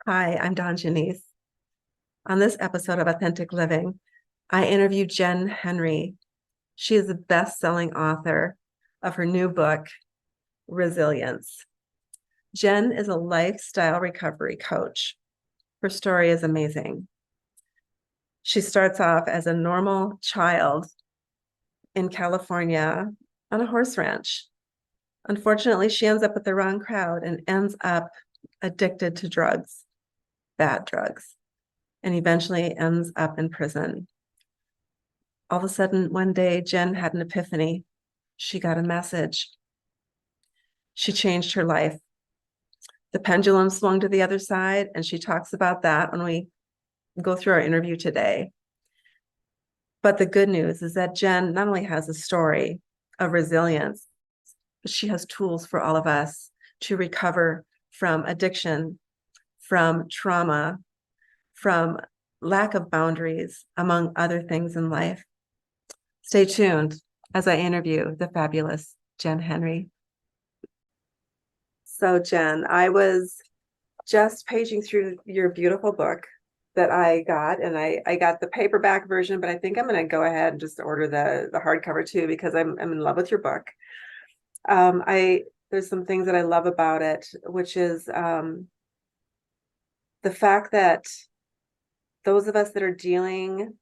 Hi, I'm Dawn Jenyce. On this episode of Authentic Living, I interview Jenn Henry. She is the best-selling author of her new book, Resilience. Jenn is a lifestyle recovery coach. Her story is amazing. She starts off as a normal child in California on a horse ranch. Unfortunately, she ends up with the wrong crowd and ends up addicted to drugs, bad drugs, and eventually ends up in prison. All of a sudden, one day, Jenn had an epiphany. She got a message. She changed her life. The pendulum swung to the other side, and she talks about that when we go through our interview today. But the good news is that Jenn not only has a story of resilience, but she has tools for all of us to recover from addiction, from trauma, from lack of boundaries, among other things in life. Stay tuned as I interview the fabulous Jenn Henry. So, Jenn, I was just paging through your beautiful book that I got, and I got the paperback version, but I think I'm going to go ahead and just order the hardcover too, because I'm in love with your book. There's some things that I love about it, which is the fact that those of us that are dealing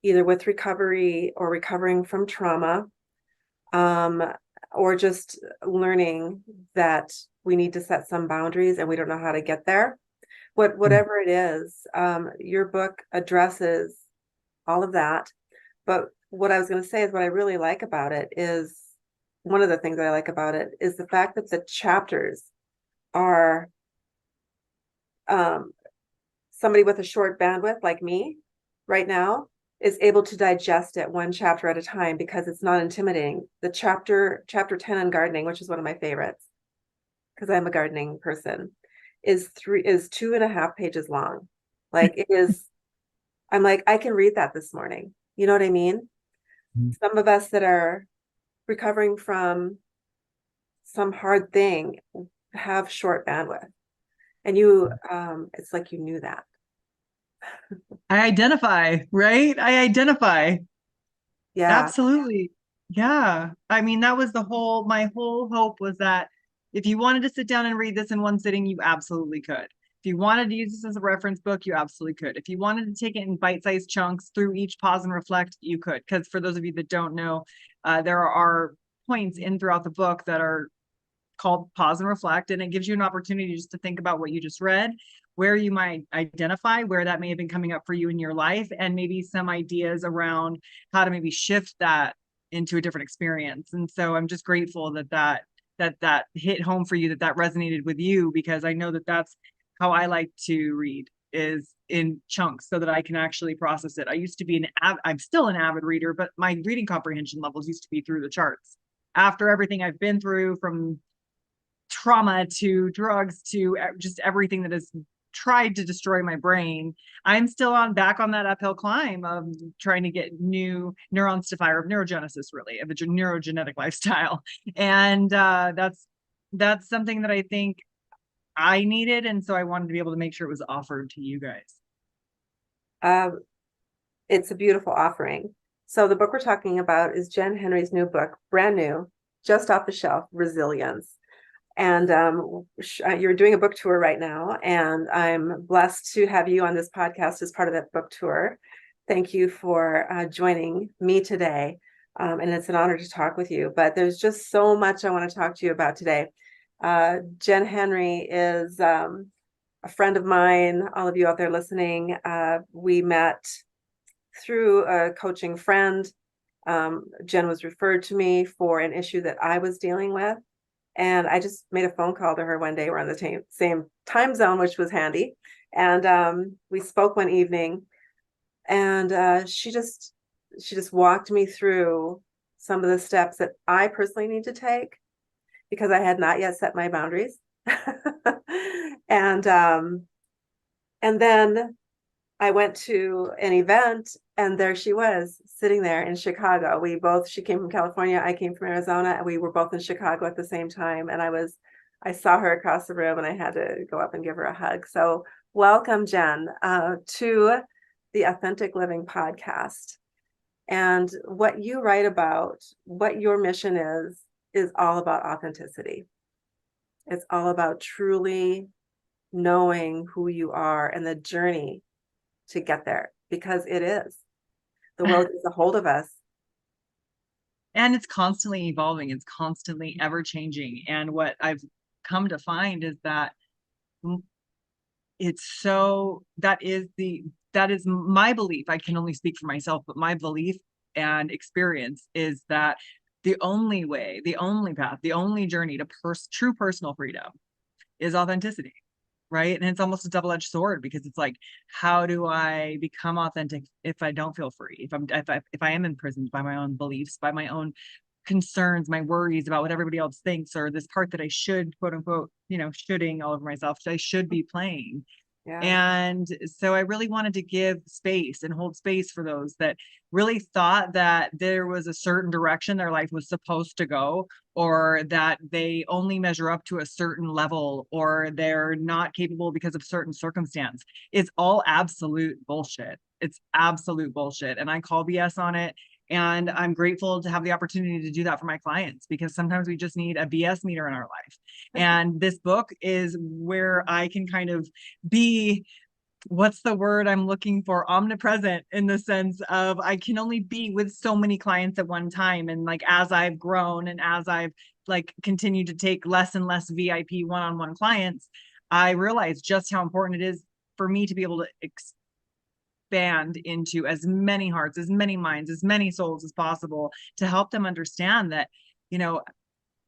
either with recovery or recovering from trauma, or just learning that we need to set some boundaries and we don't know how to get there. Whatever it is, your book addresses all of that. But what I was going to say is what I really like about it is, one of the things I like about it is the fact that the chapters are somebody with a short bandwidth like me right now is able to digest it one chapter at a time because it's not intimidating. The chapter 10 on gardening, which is one of my favorites because I'm a gardening person, is 2.5 pages long. Like it is, I'm like, I can read that this morning. You know what I mean? Mm-hmm. Some of us that are recovering from some hard thing have short bandwidth. And you, it's like you knew that. I identify, right? I identify. Yeah. Absolutely. Yeah. I mean, that was my whole hope was that if you wanted to sit down and read this in one sitting, you absolutely could. If you wanted to use this as a reference book, you absolutely could. If you wanted to take it in bite-sized chunks through each pause and reflect, you could. Because for those of you that don't know, there are points in throughout the book that are called pause and reflect, and it gives you an opportunity just to think about what you just read, where you might identify where that may have been coming up for you in your life, and maybe some ideas around how to maybe shift that into a different experience. And so I'm just grateful that hit home for you, that resonated with you, because I know that that's how I like to read, is in chunks so that I can actually process it. I used to be I'm still an avid reader, but my reading comprehension levels used to be through the charts. After everything I've been through, from trauma to drugs to just everything that has tried to destroy my brain, I'm still back on that uphill climb of trying to get new neurons to fire, of neurogenesis, really, of a neurogenetic lifestyle. And that's something that I think I needed. And so I wanted to be able to make sure it was offered to you guys. It's a beautiful offering. So the book we're talking about is Jenn Henry's new book, brand new, just off the shelf, Resilience. And you're doing a book tour right now, and I'm blessed to have you on this podcast as part of that book tour. Thank you for joining me today. And it's an honor to talk with you. But there's just so much I want to talk to you about today. Jenn Henry is a friend of mine. All of you out there listening, we met through a coaching friend. Jenn was referred to me for an issue that I was dealing with. And I just made a phone call to her one day. We're on the same time zone, which was handy. And we spoke one evening, and she just walked me through some of the steps that I personally need to take because I had not yet set my boundaries. and then I went to an event, and there she was sitting there in Chicago. She came from California, I came from Arizona, and we were both in Chicago at the same time. And I saw her across the room, and I had to go up and give her a hug. So Welcome, Jenn, to the Authentic Living podcast. And what you write about, what your mission is all about authenticity. It's all about truly knowing who you are and the journey to get there, because it is. The world gets a hold of us. And it's constantly evolving. It's constantly ever changing. And what I've come to find is that that is my belief. I can only speak for myself, but my belief and experience is that the only way, the only path, the only journey to true personal freedom is authenticity. Right. And it's almost a double-edged sword, because it's like, how do I become authentic if I don't feel free? If I am imprisoned by my own beliefs, by my own concerns, my worries about what everybody else thinks, or this part that I should, quote unquote, shoulding all over myself, I should be playing. Yeah. And so I really wanted to give space and hold space for those that really thought that there was a certain direction their life was supposed to go, or that they only measure up to a certain level, or they're not capable because of certain circumstance. It's all absolute bullshit. It's absolute bullshit. And I call BS on it. And I'm grateful to have the opportunity to do that for my clients, because sometimes we just need a BS meter in our life. And this book is where I can kind of be, what's the word I'm looking for? Omnipresent, in the sense of I can only be with so many clients at one time. And like, as I've grown and as I've like continued to take less and less VIP one-on-one clients, I realize just how important it is for me to be able to expand into as many hearts, as many minds, as many souls as possible, to help them understand that,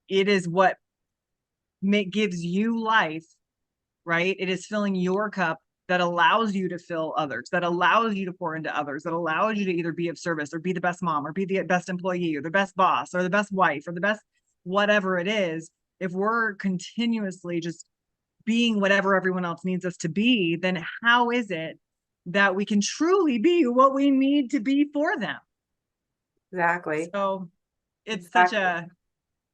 it is what gives you life, right? It is filling your cup that allows you to fill others, that allows you to pour into others, that allows you to either be of service, or be the best mom, or be the best employee, or the best boss, or the best wife, or the best whatever it is. If we're continuously just being whatever everyone else needs us to be, then how is it that we can truly be what we need to be for them? Exactly. So it's Exactly. such a,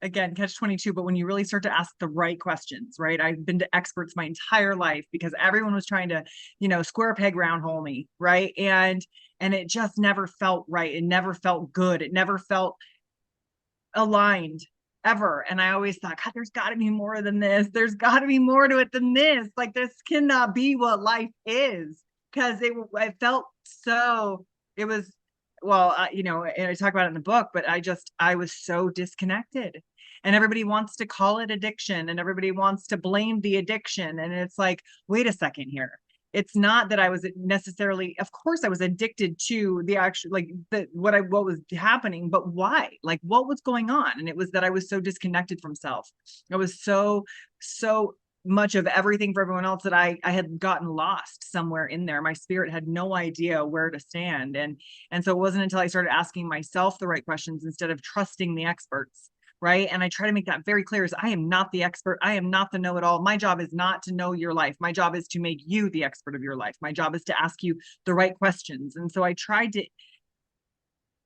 again, catch-22, but when you really start to ask the right questions, right? I've been to experts my entire life because everyone was trying to, square peg round hole me, right? And it just never felt right. It never felt good. It never felt aligned ever. And I always thought, God, there's got to be more than this. There's got to be more to it than this. Like, this cannot be what life is, because I felt so, it was, well, and I talk about it in the book, but I was so disconnected. And everybody wants to call it addiction, and everybody wants to blame the addiction. And it's like, wait a second here. It's not that I was necessarily, of course I was addicted to the actual, like what was happening, but why? Like, what was going on? And it was that I was so disconnected from self. I was so much of everything for everyone else that I had gotten lost somewhere in there. My spirit had no idea where to stand. And so it wasn't until I started asking myself the right questions instead of trusting the experts. Right. And I try to make that very clear, is I am not the expert. I am not the know-it-all. My job is not to know your life. My job is to make you the expert of your life. My job is to ask you the right questions. And so I tried to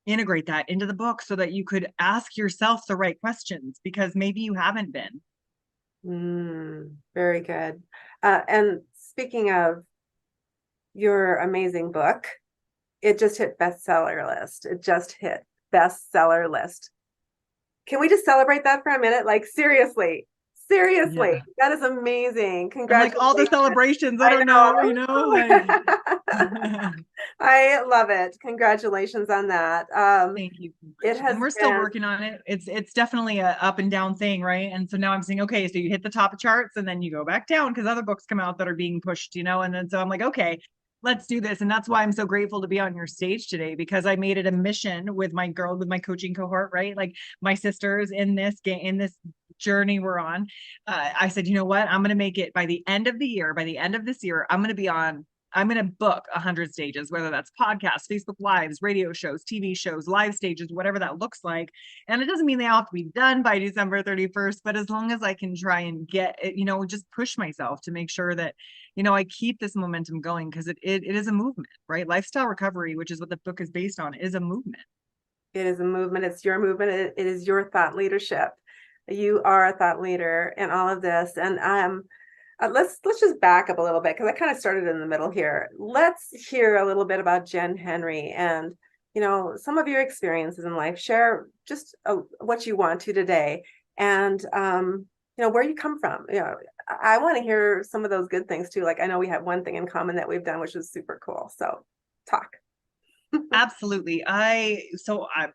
integrate that into the book so that you could ask yourself the right questions, because maybe you haven't been. Very good. And speaking of your amazing book, it just hit bestseller list. It just hit bestseller list. Can we just celebrate that for a minute? Like, seriously, Yeah. that is amazing. I'm Congratulations. like, all the celebrations. I don't know, like. I love it. Congratulations on that. Thank you. It has And we're still working on it. It's definitely a up and down thing, right? And so now I'm saying, okay, so you hit the top of charts and then you go back down because other books come out that are being pushed, and then so I'm like, okay, let's do this. And that's why I'm so grateful to be on your stage today, because I made it a mission with my coaching cohort, right? Like, my sisters in this journey we're on. I said, you know what? I'm going to make it by the end of this year, I'm going to book 100 stages, whether that's podcasts, Facebook Lives, radio shows, TV shows, live stages, whatever that looks like. And it doesn't mean they all have to be done by December 31st, but as long as I can try and get it, just push myself to make sure that, I keep this momentum going, because it is a movement, right? Lifestyle recovery, which is what the book is based on, is a movement. It is a movement. It's your movement. It is your thought leadership. You are a thought leader in all of this. And let's just back up a little bit because I kind of started in the middle here. Let's hear a little bit about Jenn Henry and some of your experiences in life. Share just what you want to today, and where you come from. I want to hear some of those good things too. Like I know we have one thing in common that we've done, which was super cool. So talk. Absolutely. I'm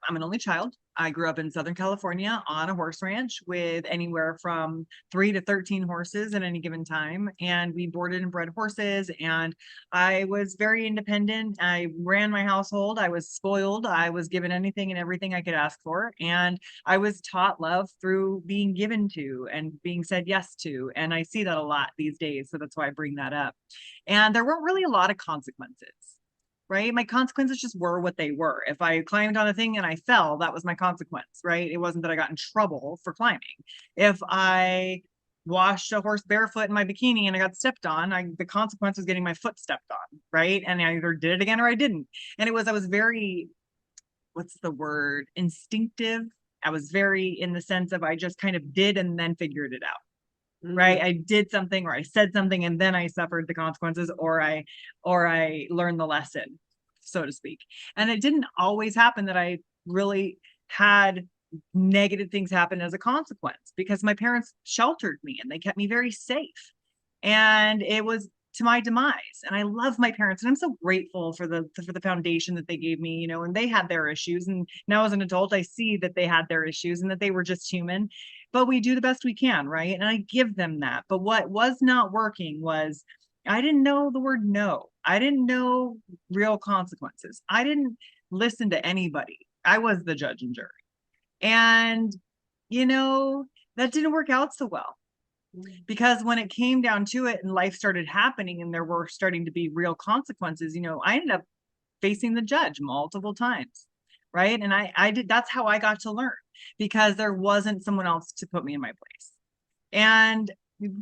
an only child. I grew up in Southern California on a horse ranch with anywhere from 3 to 13 horses at any given time. And we boarded and bred horses. And I was very independent. I ran my household. I was spoiled. I was given anything and everything I could ask for. And I was taught love through being given to and being said yes to. And I see that a lot these days. So that's why I bring that up. And there weren't really a lot of consequences, right? My consequences just were what they were. If I climbed on a thing and I fell, that was my consequence, right? It wasn't that I got in trouble for climbing. If I washed a horse barefoot in my bikini and I got stepped on, the consequence was getting my foot stepped on, right? And I either did it again or I didn't. And I was very, what's the word? Instinctive. I was very in the sense of I just kind of did and then figured it out. Right. I did something or I said something and then I suffered the consequences or I learned the lesson, so to speak. And it didn't always happen that I really had negative things happen as a consequence because my parents sheltered me and they kept me very safe. And it was to my demise. And I love my parents and I'm so grateful for the foundation that they gave me, and they had their issues. And now as an adult, I see that they had their issues and that they were just human, but we do the best we can, right? And I give them that. But what was not working was I didn't know the word no. I didn't know real consequences. I didn't listen to anybody. I was the judge and jury. And, that didn't work out so well because when it came down to it and life started happening and there were starting to be real consequences, I ended up facing the judge multiple times. Right. And I did, that's how I got to learn because there wasn't someone else to put me in my place. And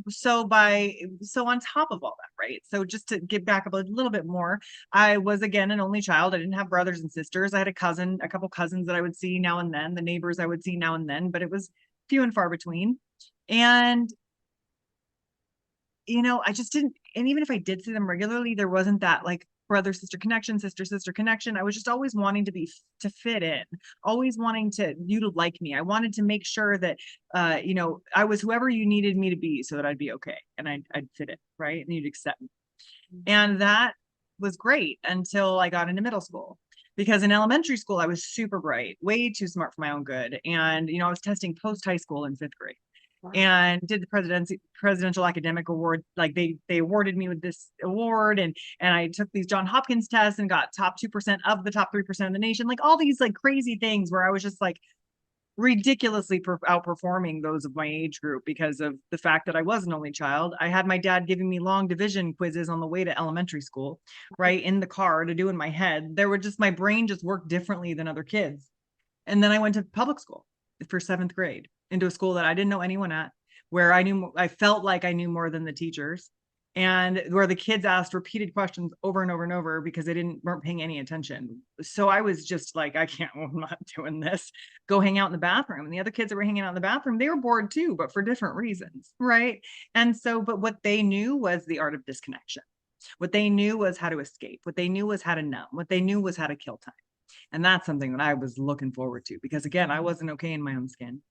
so on top of all that, right? So just to get back up a little bit more, I was again an only child. I didn't have brothers and sisters. I had a couple cousins that I would see now and then, the neighbors I would see now and then, but it was few and far between. And I just didn't, and even if I did see them regularly, there wasn't that like brother sister connection, sister sister connection. I was just always wanting to fit in, always wanting you to like me. I wanted to make sure that I was whoever you needed me to be so that I'd be okay and I'd fit it, right? And you'd accept me. And that was great until I got into middle school. Because in elementary school, I was super bright, way too smart for my own good. And, I was testing post high school in 5th grade. Wow. And did the presidential academic award. Like they awarded me with this award and I took these John Hopkins tests and got top 2% of the top 3% of the nation, like all these like crazy things where I was just like ridiculously outperforming those of my age group because of the fact that I was an only child. I had my dad giving me long division quizzes on the way to elementary school, right in the car to do in my head. My brain just worked differently than other kids. And then I went to public school for 7th grade into a school that I didn't know anyone at, where I felt like I knew more than the teachers, and where the kids asked repeated questions over and over and over because they weren't paying any attention. So I was just like, I'm not doing this. Go hang out in the bathroom. And the other kids that were hanging out in the bathroom, they were bored too, but for different reasons, right? And so, but what they knew was the art of disconnection. What they knew was how to escape. What they knew was how to numb. What they knew was how to kill time. And that's something that I was looking forward to because again, I wasn't okay in my own skin.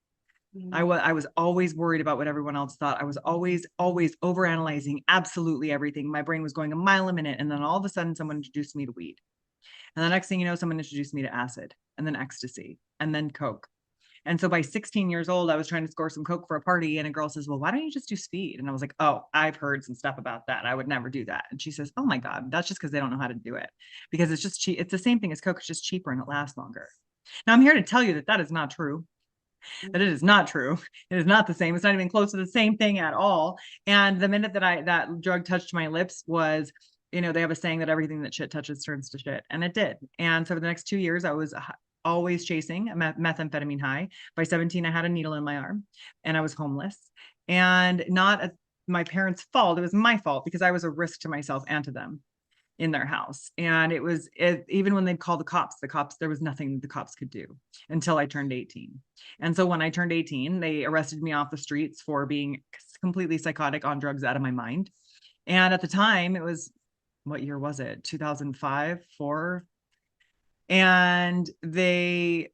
I was always worried about what everyone else thought. I was always overanalyzing absolutely everything. My brain was going a mile a minute. And then all of a sudden someone introduced me to weed. And the next thing you know, someone introduced me to acid and then ecstasy and then Coke. And so by 16 years old, I was trying to score some Coke for a party and a girl says, well, why don't you just do speed? And I was like, oh, I've heard some stuff about that. I would never do that. And she says, oh my God, that's just because they don't know how to do it because it's just cheap. It's the same thing as Coke. It's just cheaper and it lasts longer. Now I'm here to tell you that that is not true. That it is not true. It is not the same. It's not even close to the same thing at all. And the minute that that drug touched my lips was, they have a saying that everything that shit touches turns to shit. And it did. And so for the next 2 years, I was always chasing a methamphetamine high. By 17, I had a needle in my arm and I was homeless, and not my parents' fault. It was my fault because I was a risk to myself and to them in their house. And even when they'd call the cops, there was nothing the cops could do until I turned 18. And so when I turned 18, they arrested me off the streets for being completely psychotic, on drugs, out of my mind. And at the time, it was, what year was it? 2005, 4. And they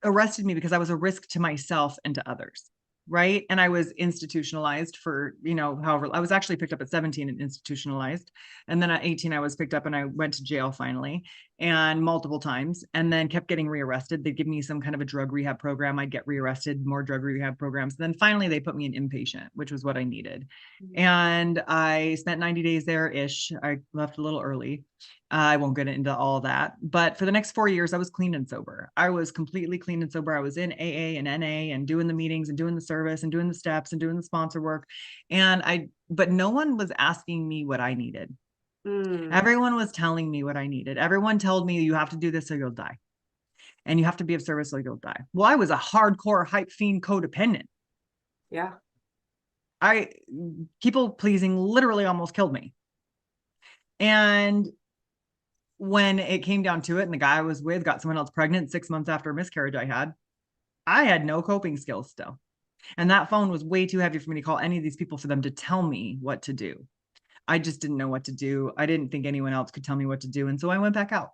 arrested me because I was a risk to myself and to others. Right. And I was institutionalized for, however, I was actually picked up at 17 and institutionalized. And then at 18, I was picked up and I went to jail finally, and multiple times, and then kept getting rearrested. They'd give me some kind of a drug rehab program. I'd get rearrested, more drug rehab programs. Then finally they put me in inpatient, which was what I needed. And I spent 90 days there ish. I left a little early. I won't get into all that, but for the next 4 years, I was clean and sober. I was completely clean and sober. I was in AA and NA and doing the meetings and doing the service and doing the steps and doing the sponsor work. But no one was asking me what I needed. Everyone was telling me what I needed. Everyone told me, you have to do this or you'll die. And you have to be of service or you'll die. Well, I was a hardcore hype fiend codependent. Yeah. People pleasing literally almost killed me. And when it came down to it, and the guy I was with got someone else pregnant 6 months after a miscarriage I had no coping skills still. And that phone was way too heavy for me to call any of these people for them to tell me what to do. I just didn't know what to do. I didn't think anyone else could tell me what to do. And so I went back out.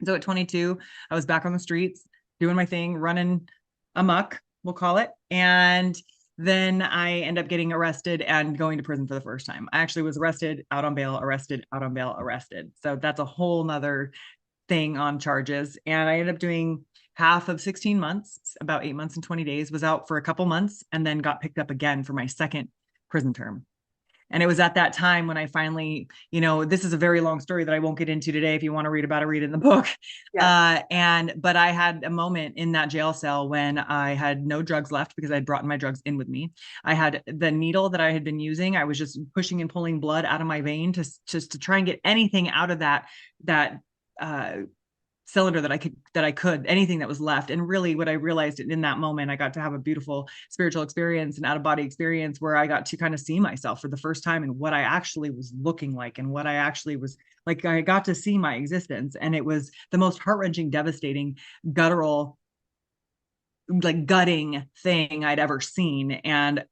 So at 22, I was back on the streets doing my thing, running amok, we'll call it. And then I end up getting arrested and going to prison for the first time. I actually was arrested, out on bail, arrested, out on bail, arrested. So that's a whole nother thing on charges. And I ended up doing half of 16 months, about 8 months and 20 days, was out for a couple months, and then got picked up again for my second prison term. And it was at that time when I finally, this is a very long story that I won't get into today. If you want to read about it, read it in the book. Yes. But I had a moment in that jail cell when I had no drugs left because I'd brought my drugs in with me. I had the needle that I had been using. I was just pushing and pulling blood out of my vein to try and get anything out of that cylinder that I could, anything that was left. And really what I realized in that moment, I got to have a beautiful spiritual experience and out of body experience where I got to kind of see myself for the first time and what I actually was looking like and what I actually was like. I got to see my existence, and it was the most heart-wrenching, devastating, guttural, like gutting thing I'd ever seen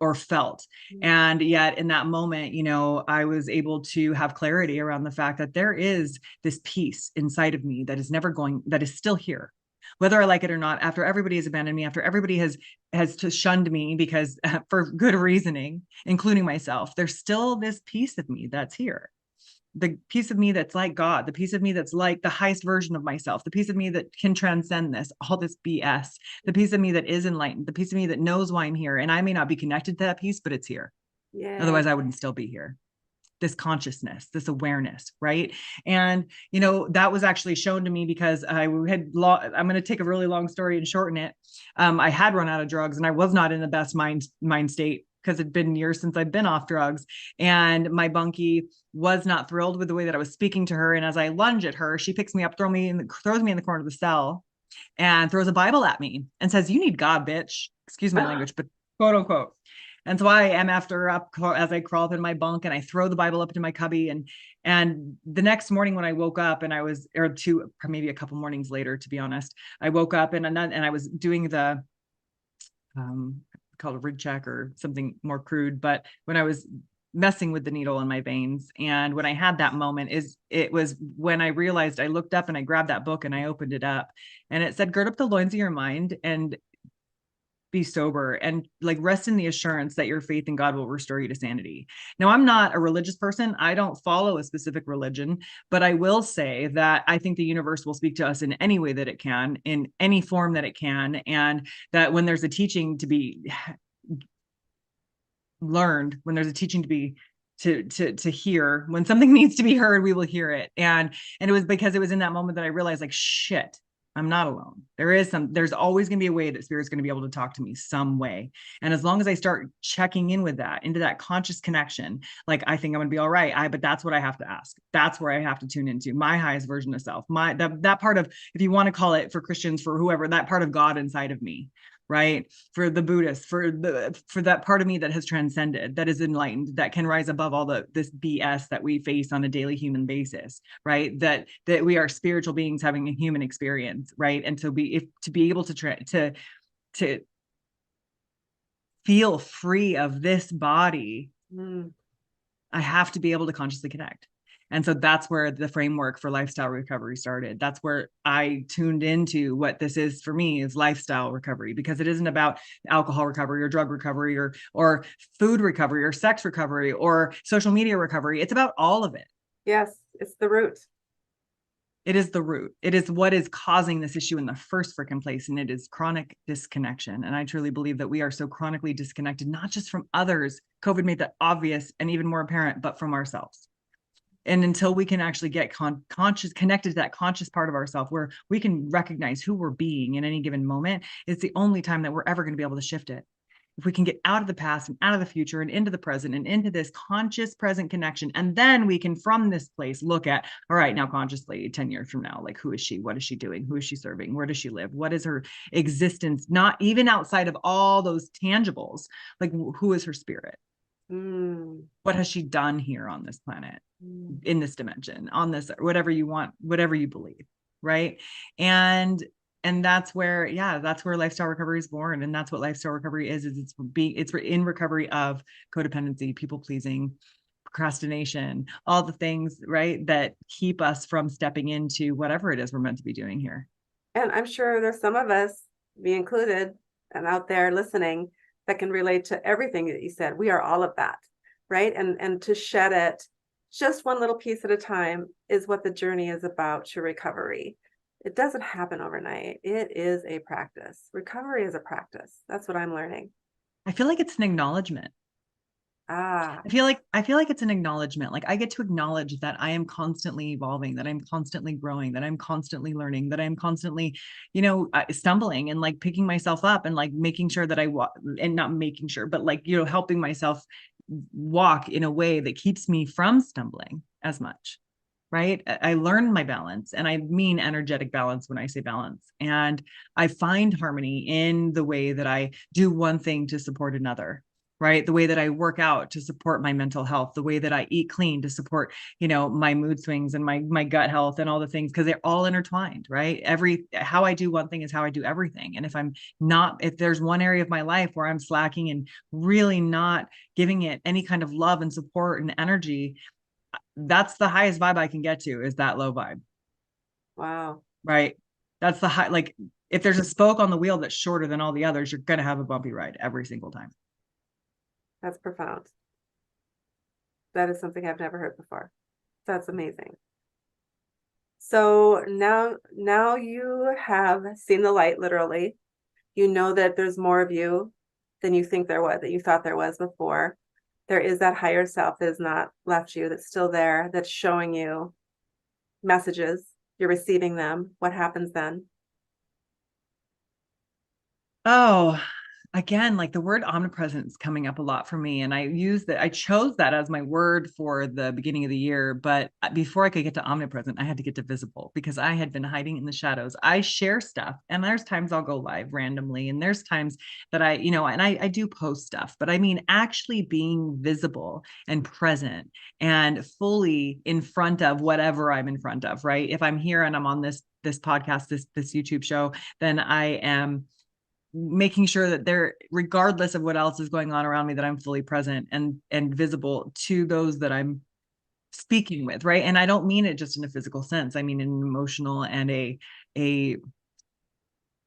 or felt. And yet in that moment, I was able to have clarity around the fact that there is this peace inside of me that is still here, whether I like it or not, after everybody has abandoned me, after everybody has shunned me because for good reasoning, including myself. There's still this piece of me that's here. The piece of me that's like God, the piece of me that's like the highest version of myself, the piece of me that can transcend all this BS, the piece of me that is enlightened, the piece of me that knows why I'm here. And I may not be connected to that piece, but it's here. Yeah. Otherwise I wouldn't still be here. This consciousness, this awareness, right? And, that was actually shown to me because I'm going to take a really long story and shorten it. I had run out of drugs and I was not in the best mind state, because it'd been years since I'd been off drugs. And my bunkie was not thrilled with the way that I was speaking to her. And as I lunge at her, she picks me up, throws me in the corner of the cell, and throws a Bible at me and says, "You need God, bitch." Excuse my language, but quote unquote. And so I MF'd her up as I crawl up in my bunk, and I throw the Bible up into my cubby. And the next morning when I woke up, and maybe a couple mornings later, to be honest, I woke up and I was doing the, called a rig check or something more crude, but when I was messing with the needle in my veins, and when I had that moment, it was when I realized, I looked up and I grabbed that book and I opened it up, and it said, "Gird up the loins of your mind and be sober, and like rest in the assurance that your faith in God will restore you to sanity." Now, I'm not a religious person. I don't follow a specific religion, but I will say that I think the universe will speak to us in any way that it can, in any form that it can. And that when there's a teaching to be learned, when there's a teaching to be to hear, when something needs to be heard, we will hear it. And it was because it was in that moment that I realized, like, shit, I'm not alone. There's always going to be a way that spirit's going to be able to talk to me some way. And as long as I start checking in with that, into that conscious connection, like, I think I'm going to be all right. But that's what I have to ask. That's where I have to tune into my highest version of self, that part of, if you want to call it, for Christians, for whoever, that part of God inside of me, right? For the Buddhists, for that part of me that has transcended, that is enlightened, that can rise above all this BS that we face on a daily human basis, right? That we are spiritual beings having a human experience, right? And to be able to feel free of this body, Mm. I have to be able to consciously connect. And so that's where the framework for lifestyle recovery started. That's where I tuned into what this is for me is lifestyle recovery, because it isn't about alcohol recovery or drug recovery or food recovery or sex recovery or social media recovery. It's about all of it. Yes, it's the root. It is the root. It is what is causing this issue in the first freaking place. And it is chronic disconnection. And I truly believe that we are so chronically disconnected, not just from others. COVID made that obvious and even more apparent, but from ourselves. And until we can actually get conscious, connected to that conscious part of ourselves where we can recognize who we're being in any given moment, it's the only time that we're ever going to be able to shift it. If we can get out of the past and out of the future and into the present and into this conscious present connection, and then we can from this place look at, all right, now consciously 10 years from now, like, who is she? What is she doing? Who is she serving? Where does she live? What is her existence? Not even outside of all those tangibles, like, who is her spirit? Mm. What has she done here on this planet, Mm. in this dimension, on this, whatever you want, whatever you believe, right? And that's where, yeah, that's where lifestyle recovery is born. And that's what lifestyle recovery is it's in recovery of codependency, people pleasing, procrastination, all the things, right, that keep us from stepping into whatever it is we're meant to be doing here. And I'm sure there's some of us, me included, and out there listening, that can relate to everything that you said. We are all of that, right? And to shed it just one little piece at a time is what the journey is about to recovery. It doesn't happen overnight. It is a practice. Recovery is a practice. That's what I'm learning. I feel like it's an acknowledgement. Ah, I feel like it's an acknowledgement. Like, I get to acknowledge that I am constantly evolving, that I'm constantly growing, that I'm constantly learning, that I'm constantly, stumbling and like picking myself up and like making sure that I walk, and not making sure, but like, helping myself walk in a way that keeps me from stumbling as much. Right. I learn my balance, and I mean energetic balance when I say balance. And I find harmony in the way that I do one thing to support another, right? The way that I work out to support my mental health, the way that I eat clean to support, my mood swings and my gut health and all the things, because they're all intertwined, right? How I do one thing is how I do everything. And if there's one area of my life where I'm slacking and really not giving it any kind of love and support and energy, that's the highest vibe I can get to, is that low vibe. wow. Right. That's the high, like, if there's a spoke on the wheel that's shorter than all the others, you're going to have a bumpy ride every single time. That's profound. That is something I've never heard before. That's amazing. So now you have seen the light, literally. You know that there's more of you than you think there was, that you thought there was before. There is that higher self that has not left you, that's still there, that's showing you messages. You're receiving them. What happens then? Oh, again, like, the word omnipresent is coming up a lot for me. And I chose that as my word for the beginning of the year. But before I could get to omnipresent, I had to get to visible, because I had been hiding in the shadows. I share stuff, and there's times I'll go live randomly. And there's times that I do post stuff, but I mean, actually being visible and present and fully in front of whatever I'm in front of, right? If I'm here and I'm on this podcast, this YouTube show, then I am making sure that there, regardless of what else is going on around me, that I'm fully present and visible to those that I'm speaking with, right? And I don't mean it just in a physical sense. I mean in an emotional and a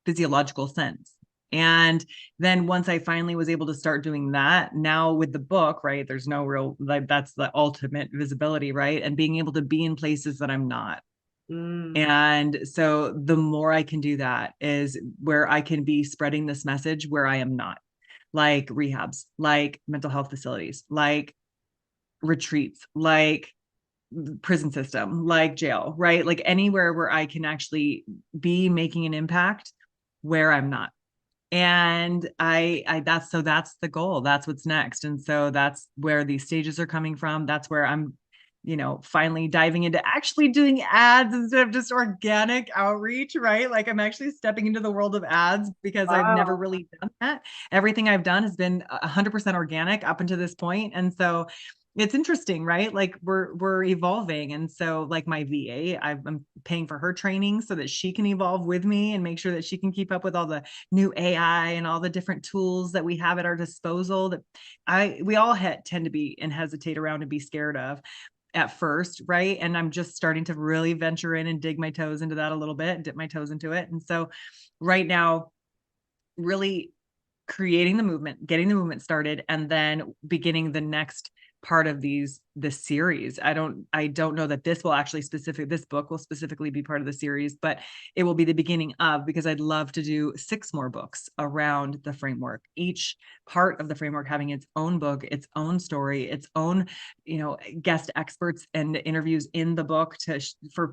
physiological sense. And then once I finally was able to start doing that, now with the book, right, there's no real, like, that's the ultimate visibility, right? And being able to be in places that I'm not. And so the more I can do that is where I can be spreading this message where I am not, like rehabs, like mental health facilities, like retreats, like prison system, like jail, right? Like anywhere where I can actually be making an impact where I'm not. And that's the goal. That's what's next. And so that's where these stages are coming from. That's where I'm, finally diving into actually doing ads instead of just organic outreach, right? Like, I'm actually stepping into the world of ads, because I've never Wow. really done that. Everything I've done has been 100% organic up until this point. And so it's interesting, right? Like we're evolving. And so like my VA, I'm paying for her training so that she can evolve with me and make sure that she can keep up with all the new AI and all the different tools that we have at our disposal that we all tend to be and hesitate around and be scared of at first, right? And I'm just starting to really venture in and dig my toes into that a little bit, dip my toes into it. And so right now, really creating the movement, getting the movement started, and then beginning the next part of this series. I don't know that this book will specifically be part of the series, but it will be the beginning of, because I'd love to do 6 more books around the framework, each part of the framework having its own book, its own story, its own, guest experts and interviews in the book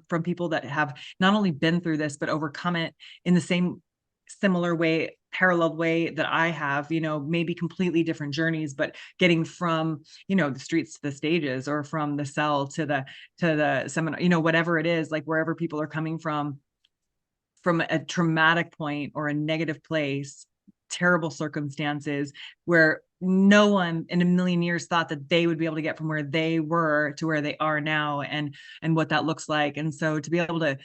from people that have not only been through this but overcome it in the same similar way, parallel way that I have, maybe completely different journeys, but getting from, the streets to the stages, or from the cell to the seminar, whatever it is, like wherever people are coming from a traumatic point or a negative place, terrible circumstances where no one in a million years thought that they would be able to get from where they were to where they are now, and what that looks like. And so to be able to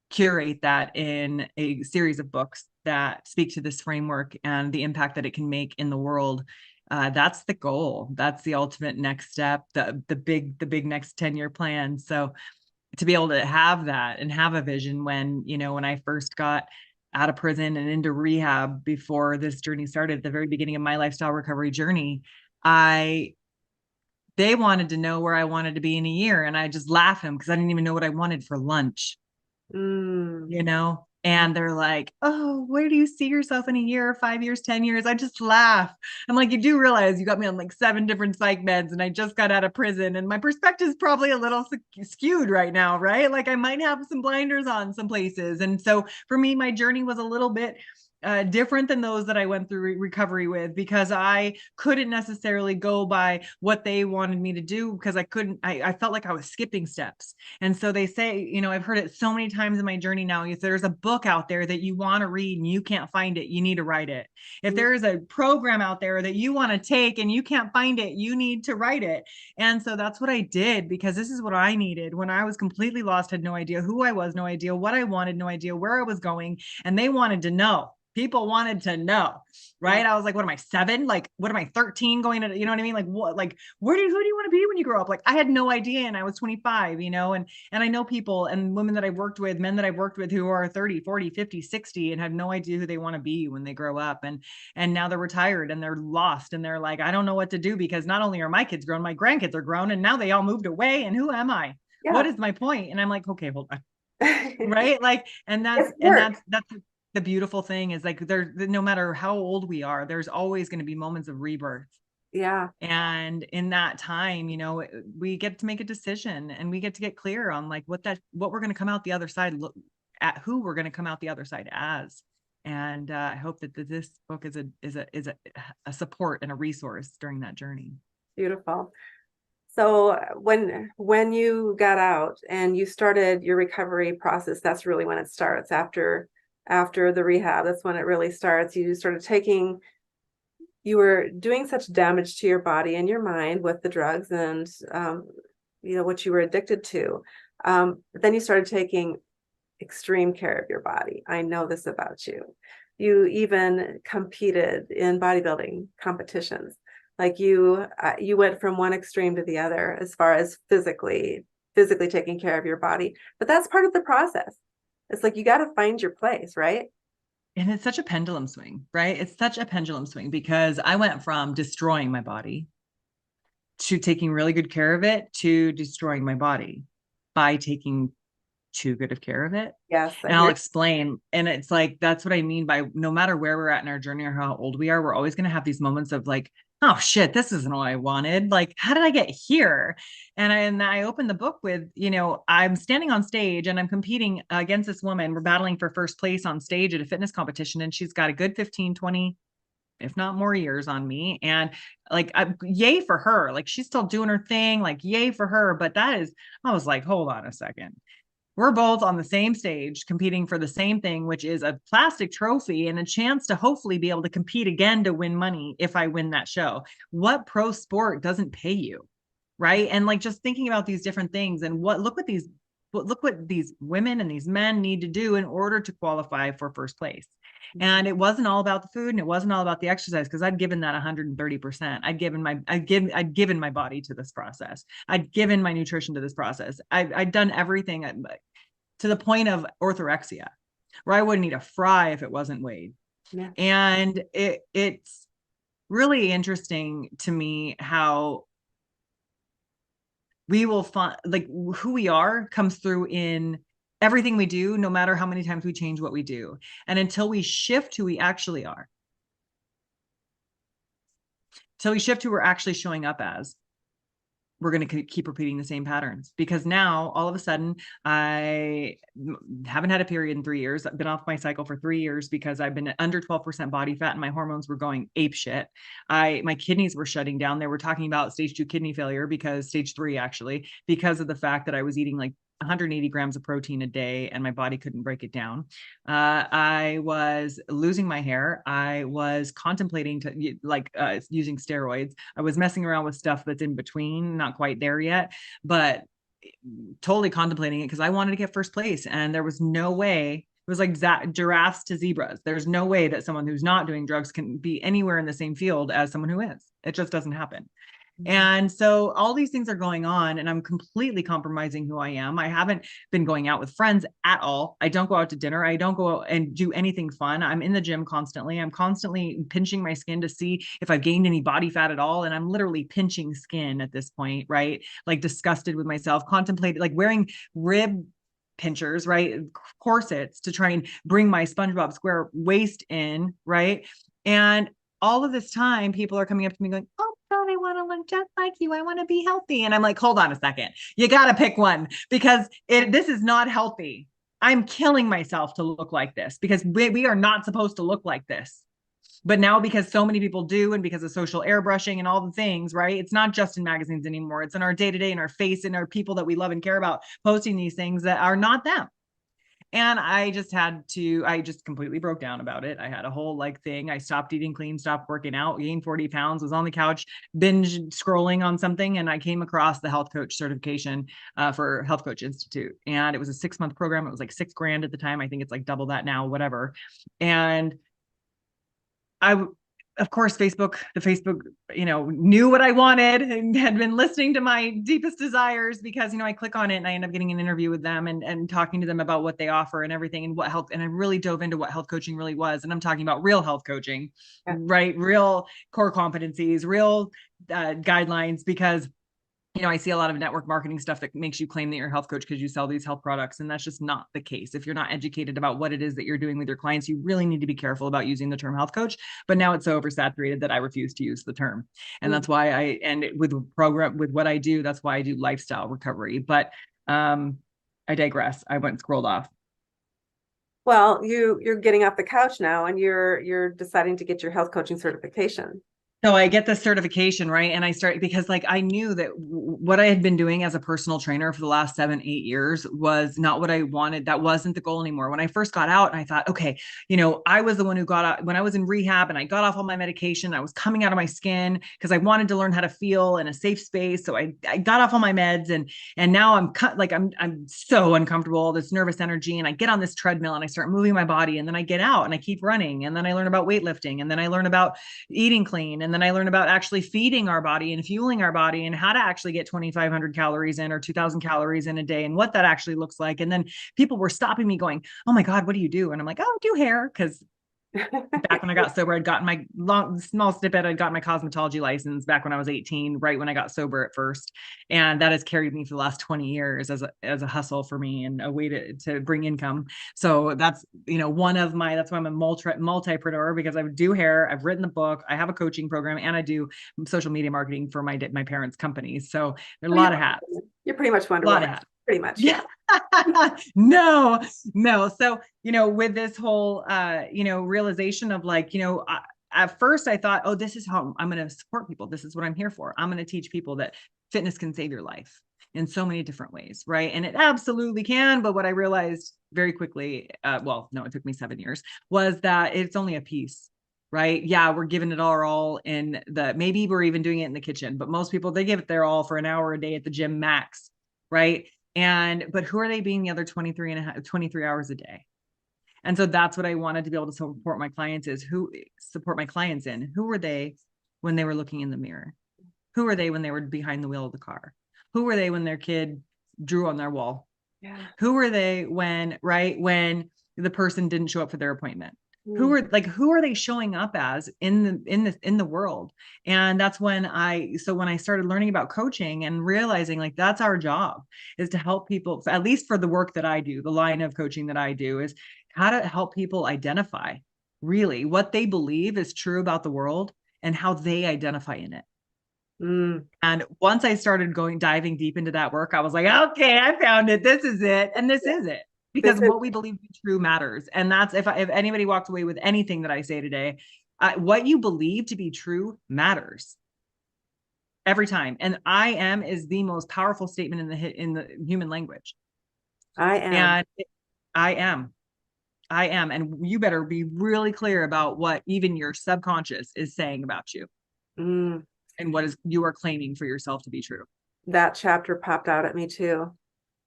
curate that in a series of books that speak to this framework and the impact that it can make in the world, that's the goal. That's the ultimate next step, the big next 10-year plan. So to be able to have that and have a vision when I first got out of prison and into rehab before this journey started, at the very beginning of my lifestyle recovery journey, they wanted to know where I wanted to be in a year, and I just laugh at them because I didn't even know what I wanted for lunch. And they're like, oh, where do you see yourself in a year, 5 years, 10 years? I just laugh. I'm like, you do realize you got me on like 7 different psych meds and I just got out of prison, and my perspective is probably a little skewed right now, right? Like I might have some blinders on some places. And so for me, my journey was a little bit different than those that I went through recovery with, because I couldn't necessarily go by what they wanted me to do, because I felt like I was skipping steps. And so they say, I've heard it so many times in my journey now, if there's a book out there that you want to read and you can't find it, you need to write it. If there is a program out there that you want to take and you can't find it, you need to write it. And so that's what I did, because this is what I needed when I was completely lost, had no idea who I was, no idea what I wanted, no idea where I was going. And they wanted to know. People wanted to know, right? I was like, what am I, 7? Like, what am I, 13 going to, you know what I mean? Like, what, like, who do you want to be when you grow up? Like, I had no idea. And I was 25, and I know people and women that I've worked with, men that I've worked with who are 30, 40, 50, 60 and have no idea who they want to be when they grow up. And now they're retired and they're lost. And they're like, I don't know what to do, because not only are my kids grown, my grandkids are grown, and now they all moved away. And who am I? Yeah. What is my point? And I'm like, okay, hold on. Right? Like, and that's the beautiful thing is, like, no matter how old we are, there's always going to be moments of rebirth. Yeah. And in that time, we get to make a decision, and we get to get clear on like what we're going to come out the other side, look at who we're going to come out the other side as. And I hope that this book is a support and a resource during that journey. Beautiful. So when you got out and you started your recovery process, that's really when it starts, after the rehab. That's when it really starts. You were doing such damage to your body and your mind with the drugs and what you were addicted to. But then you started taking extreme care of your body. I know this about you. You even competed in bodybuilding competitions. Like you went from one extreme to the other as far as physically taking care of your body. But that's part of the process. It's like you got to find your place, right? And it's such a pendulum swing, right? It's such a pendulum swing, because I went from destroying my body to taking really good care of it to destroying my body by taking too good of care of it. Yes. And I'll explain. And it's like, that's what I mean by, no matter where we're at in our journey or how old we are, we're always going to have these moments of like, oh shit, this isn't what I wanted. Like, how did I get here? And I opened the book with, I'm standing on stage and I'm competing against this woman. We're battling for first place on stage at a fitness competition. And she's got a good 15, 20, if not more years on me. And like, yay for her. Like, she's still doing her thing, like yay for her. But I was like, hold on a second. We're both on the same stage competing for the same thing, which is a plastic trophy and a chance to hopefully be able to compete again to win money if I win that show. What pro sport doesn't pay you? right? And like just thinking about these different things and look what these women and these men need to do in order to qualify for first place. And it wasn't all about the food, and it wasn't all about the exercise, because I'd given that 130%. I'd given my body to this process. I'd given my nutrition to this process. I'd done everything to the point of orthorexia, where I wouldn't eat a fry if it wasn't weighed. Yeah. And it's really interesting to me how we will find, like, who we are comes through in everything we do, no matter how many times we change what we do. And until we shift who we actually are, until we shift who we're actually showing up as, we're going to keep repeating the same patterns. Because now all of a sudden I haven't had a period in 3 years. I've been off my cycle for 3 years because I've been under 12% body fat and my hormones were going ape shit. My kidneys were shutting down. They were talking about stage 2 kidney failure, because stage 3 actually, because of the fact that I was eating like 180 grams of protein a day and my body couldn't break it down. I was losing my hair. I was contemplating using steroids. I was messing around with stuff that's in between, not quite there yet, but totally contemplating it because I wanted to get first place. And there was no way. It was like giraffes to zebras. There's no way that someone who's not doing drugs can be anywhere in the same field as someone who is. It just doesn't happen. And so all these things are going on, and I'm completely compromising who I am. I haven't been going out with friends at all. I don't go out to dinner. I don't go out and do anything fun. I'm in the gym constantly. I'm constantly pinching my skin to see if I've gained any body fat at all. And I'm literally pinching skin at this point, right? Like disgusted with myself, contemplating, like wearing rib pinchers, right? Corsets to try and bring my SpongeBob square waist in, right? And all of this time, people are coming up to me going, "Oh, God, I want to look just like you. I want to be healthy." And I'm like, hold on a second. You got to pick one, because this is not healthy. I'm killing myself to look like this, because we are not supposed to look like this. But now, because so many people do, and because of social airbrushing and all the things, right? It's not just in magazines anymore. It's in our day-to-day, in our face, in our people that we love and care about, posting these things that are not them. And I just completely broke down about it. I had a whole thing. I stopped eating clean, stopped working out, gained 40 pounds, was on the couch, binge scrolling on something. And I came across the health coach certification for Health Coach Institute. And it was a 6-month program. It was like $6,000 at the time. I think it's like double that now, whatever. And of course, the Facebook, knew what I wanted and had been listening to my deepest desires, because, I click on it and I end up getting an interview with them and talking to them about what they offer and everything and what health. And I really dove into what health coaching really was. And I'm talking about real health coaching, right? Real core competencies, real guidelines, because I see a lot of network marketing stuff that makes you claim that you're a health coach because you sell these health products. And that's just not the case. If you're not educated about what it is that you're doing with your clients, you really need to be careful about using the term health coach. But now it's so oversaturated that I refuse to use the term. And that's why with what I do, that's why I do lifestyle recovery. But I digress. I went and scrolled off. Well, you're getting off the couch now, and you're deciding to get your health coaching certification. So I get the certification, right? And I started, because I knew that what I had been doing as a personal trainer for the last 7-8 years was not what I wanted. That wasn't the goal anymore. When I first got out, and I thought, okay, I was the one who got out when I was in rehab, and I got off all my medication. I was coming out of my skin because I wanted to learn how to feel in a safe space. So I got off all my meds, and now I'm so uncomfortable, all this nervous energy, and I get on this treadmill and I start moving my body, and then I get out and I keep running, and then I learn about weightlifting, and then I learn about eating clean, and then I learn about actually feeding our body and fueling our body, and how to actually get 2,500 calories in or 2,000 calories in a day, and what that actually looks like. And then people were stopping me going, "Oh my God, what do you do?" And I'm like, "Oh, I do hair." Because back when I got sober, I'd gotten my small snippet. I'd gotten my cosmetology license back when I was 18, right when I got sober at first. And that has carried me for the last 20 years as a hustle for me and a way to bring income. So that's, that's why I'm a multipreneur, because I do hair. I've written the book. I have a coaching program, and I do social media marketing for my parents' companies. So there's a lot of hats. You're pretty much Wonder Woman. Pretty much. Yeah. No. So, with this whole, realization of at first I thought, oh, this is how I'm going to support people. This is what I'm here for. I'm going to teach people that fitness can save your life in so many different ways. Right. And it absolutely can. But what I realized very quickly, it took me 7 years, was that it's only a piece. right? Yeah, we're giving it our all in maybe we're even doing it in the kitchen, but most people, they give it their all for an hour a day at the gym max, right? But who are they being the other 23 hours a day? And so that's what I wanted to be able to support my clients in. Who were they when they were looking in the mirror? Who were they when they were behind the wheel of the car? Who were they when their kid drew on their wall? Yeah. Who were they when the person didn't show up for their appointment? Who are they showing up as in the world? And that's when I started learning about coaching and realizing like that's our job, is to help people, at least for the work that I do, the line of coaching that I do, is how to help people identify really what they believe is true about the world and how they identify in it. And once I started diving deep into that work, I was like, okay, I found it. This is it. And this is it. Because what we believe to be true matters. And that's if anybody walked away with anything that I say today, what you believe to be true matters every time. And I am is the most powerful statement in the human language. I am. And I am. And you better be really clear about what even your subconscious is saying about you. And what you are claiming for yourself to be true. That chapter popped out at me too.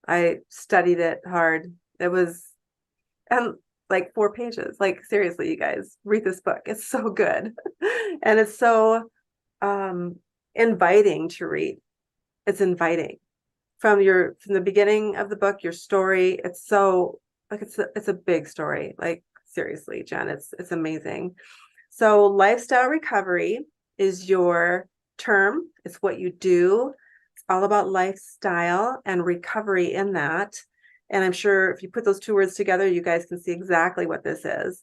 I studied it hard. It was like 4 pages. Like seriously, you guys, read this book. It's so good. And it's so inviting to read. It's inviting. From the beginning of the book, your story, it's so like it's a big story. Like seriously, Jenn, it's amazing. So lifestyle recovery is your term. It's what you do. It's all about lifestyle and recovery in that. And I'm sure if you put those 2 words together, you guys can see exactly what this is.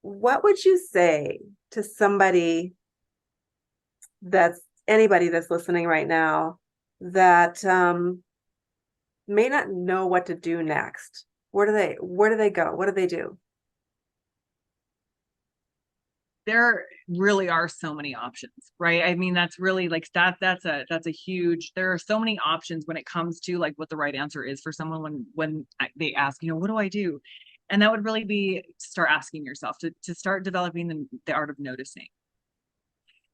What would you say to anybody that's listening right now that may not know what to do next? Where do they go? What do they do? There really are so many options, right? I mean, that's really like that's a huge, there are so many options when it comes to like what the right answer is for someone when they ask, what do I do? And that would really be to start asking yourself, to start developing the art of noticing.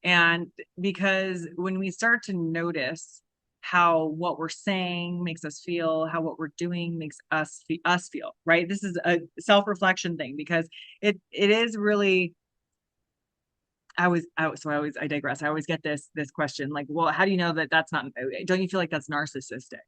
And because when we start to notice how what we're saying makes us feel, how what we're doing makes us feel, right? This is a self-reflection thing, because it is really, I digress. I always get this question, like, well, how do you know that that's not, don't you feel like that's narcissistic?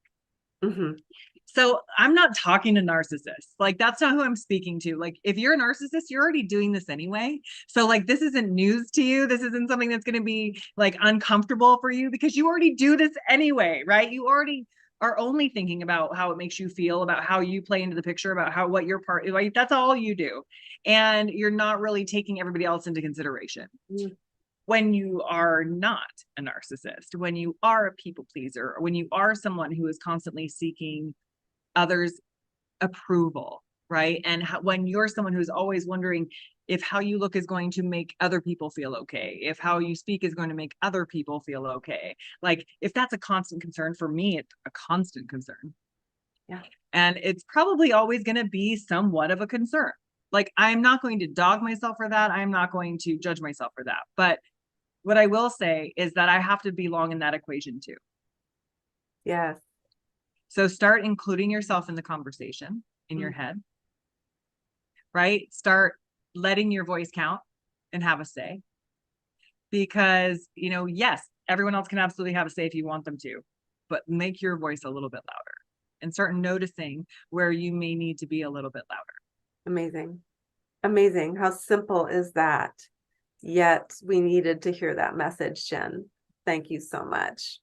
So I'm not talking to narcissists. Like, that's not who I'm speaking to. Like, if you're a narcissist, you're already doing this anyway. So like, this isn't news to you. This isn't something that's going to be like uncomfortable for you, because you already do this anyway, right? You already are only thinking about how it makes you feel, about how you play into the picture, about what your part is. Like, that's all you do. And you're not really taking everybody else into consideration. When you are not a narcissist, when you are a people pleaser, or when you are someone who is constantly seeking others' approval, right? And when you're someone who's always wondering if how you look is going to make other people feel okay, if how you speak is going to make other people feel okay. Like, if that's a constant concern, for me, it's a constant concern. Yeah. And it's probably always going to be somewhat of a concern. Like, I'm not going to dog myself for that. I'm not going to judge myself for that. But what I will say is that I have to belong in that equation too. Yes. So start including yourself in the conversation in your head, right? Start letting your voice count and have a say. Because, yes, everyone else can absolutely have a say if you want them to, but make your voice a little bit louder and start noticing where you may need to be a little bit louder. Amazing. Amazing. How simple is that? Yet we needed to hear that message, Jenn. Thank you so much.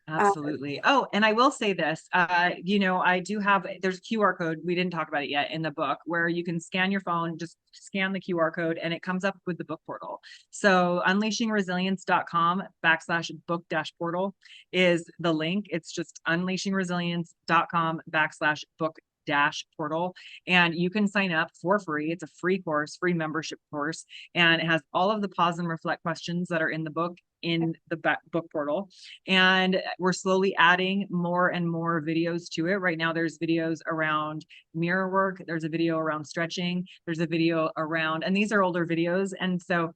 Absolutely. Oh, and I will say this, I do have, there's a QR code. We didn't talk about it yet in the book, where you can scan your phone, just scan the QR code, and it comes up with the book portal. So unleashingresilience.com/book-portal is the link. It's just unleashingresilience.com/book portal, and you can sign up for free. It's a free course, free membership course, and it has all of the pause and reflect questions that are in the book in the book portal. And we're slowly adding more and more videos to it. Right now, there's videos around mirror work. There's a video around stretching. There's a video around, and these are older videos. And so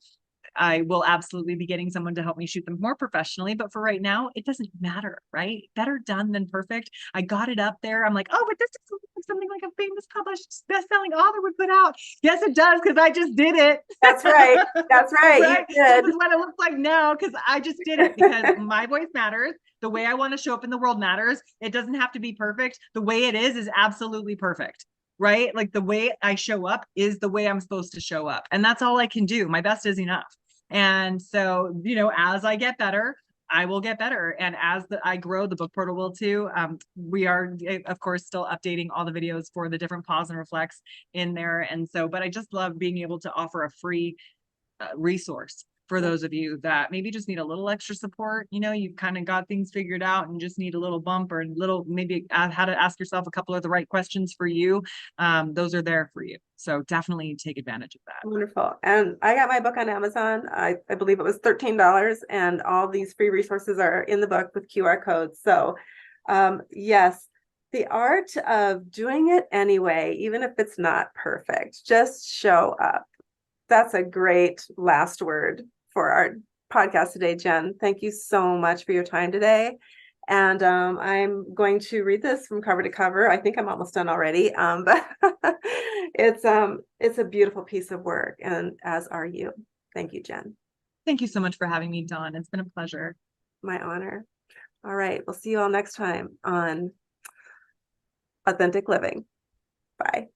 I will absolutely be getting someone to help me shoot them more professionally. But for right now, it doesn't matter, right? Better done than perfect. I got it up there. I'm like, oh, but this doesn't look like something like a famous published best-selling author would put out. Yes, it does, because I just did it. That's right. That's right. Right? You did. This is what it looks like now, because I just did it, because my voice matters. The way I want to show up in the world matters. It doesn't have to be perfect. The way it is absolutely perfect. Right? Like the way I show up is the way I'm supposed to show up. And that's all I can do. My best is enough. And so, you know, as I get better, I will get better. And as I grow, the book portal will too. We are, of course, still updating all the videos for the different pause and reflects in there. And so, but I just love being able to offer a free resource for those of you that maybe just need a little extra support. You know, you've kind of got things figured out and just need a little bump or a little, maybe how to ask yourself a couple of the right questions for you. Those are there for you. So definitely take advantage of that. Wonderful. And I got my book on Amazon. I believe it was $13, and all these free resources are in the book with QR codes. So yes, the art of doing it anyway, even if it's not perfect, just show up. That's a great last word for our podcast today, Jenn. Thank you so much for your time today. And I'm going to read this from cover to cover. I think I'm almost done already, but it's a beautiful piece of work, and as are you. Thank you, Jenn. Thank you so much for having me, Dawn. It's been a pleasure. My honor. All right, we'll see you all next time on Authentic Living. Bye.